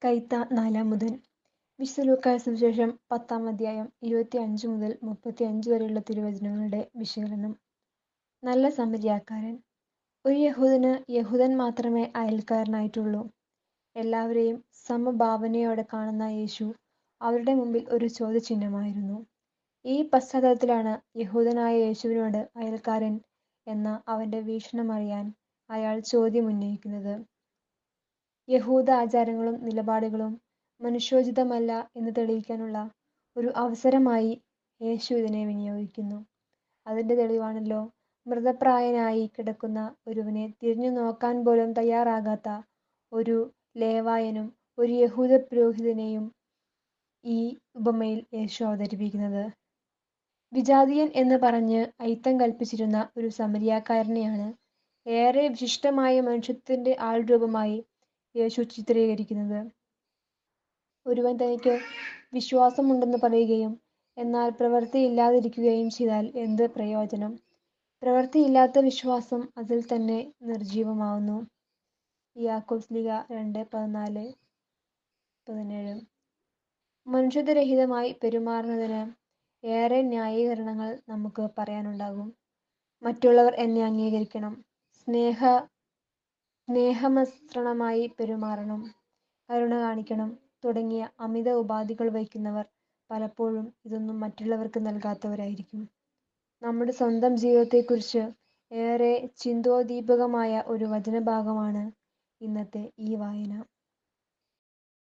കൈത്ത 4 മുതൽ. വിശുദ്ധ ലൂക്കായുടെ സുവിശേഷം 10 അധ്യായം 25 മുതൽ 35 വരെയുള്ള തിരുവചനങ്ങളുടെ വിശകലനം. നല്ല സമരിയാക്കാരൻ. ഒരു യഹൂദന് യഹൂദൻ മാത്രമേ അയൽക്കാരനായിട്ടുള്ളൂ. എല്ലാവരെയും സമഭാവനയോടെ കാണുന്ന യേശു അവരുടെ മുമ്പിൽ ഒരു ചോദ്യചിഹ്നമായിരുന്നു. ഈ പശ്ചാത്തലത്തിലാണ് യഹൂദനായ യേശുവിനോട് അയൽക്കാരൻ എന്ന അവന്റെ വീക്ഷണം അറിയാൻ അയാൾ ചോദ്യമുന്നയിക്കുന്നത്. യഹൂദ ആചാരങ്ങളും നിലപാടുകളും മനുഷ്യോചിതമല്ല എന്ന് തെളിയിക്കാനുള്ള ഒരു അവസരമായി യേശു ഇതിനെ വിനിയോഗിക്കുന്നു. അതിന്റെ തെളിവാണല്ലോ മൃതപ്രായനായി കിടക്കുന്ന ഒരുവനെ തിരിഞ്ഞു നോക്കാൻ പോലും തയ്യാറാകാത്ത ഒരു ലേവായനും ഒരു യഹൂദ പുരോഹിതനെയും ഈ ഉപമയിൽ യേശു അവതരിപ്പിക്കുന്നത്. വിജാതീയൻ എന്ന് പറഞ്ഞ് അയിത്തം കൽപ്പിച്ചിരുന്ന ഒരു സമരിയാക്കാരനെയാണ് ഏറെ വിശിഷ്ടമായ മനുഷ്യത്വത്തിന്റെ ആൾരൂപമായി യേശു ചിത്രീകരിക്കുന്നത്. ഒരുവൻ തനിക്ക് വിശ്വാസമുണ്ടെന്ന് പറയുകയും എന്നാൽ പ്രവൃത്തിയില്ലാതിരിക്കുകയും ചെയ്താൽ എന്ത് പ്രയോജനം? പ്രവൃത്തിയില്ലാത്ത വിശ്വാസം അതിൽ തന്നെ നിർജീവമാവുന്നു. യാക്കോബ് ശ്ലീഹ 2:14-17. മനുഷ്യത്വരഹിതമായി പെരുമാറുന്നതിന് ഏറെ ന്യായീകരണങ്ങൾ നമുക്ക് പറയാനുണ്ടാകും. മറ്റുള്ളവർ എന്നെ അംഗീകരിക്കണം, സ്നേഹമസൃണമായി പെരുമാറണം, കരുണ കാണിക്കണം തുടങ്ങിയ അമിത ഉപാധികൾ വയ്ക്കുന്നവർ പലപ്പോഴും ഇതൊന്നും മറ്റുള്ളവർക്ക് നൽകാത്തവരായിരിക്കും. നമ്മുടെ സ്വന്തം ജീവിതത്തെക്കുറിച്ച് ഏറെ ചിന്തോദ്ദീപകമായ ഒരു വചനഭാഗമാണ് ഇന്നത്തെ ഈ വായന.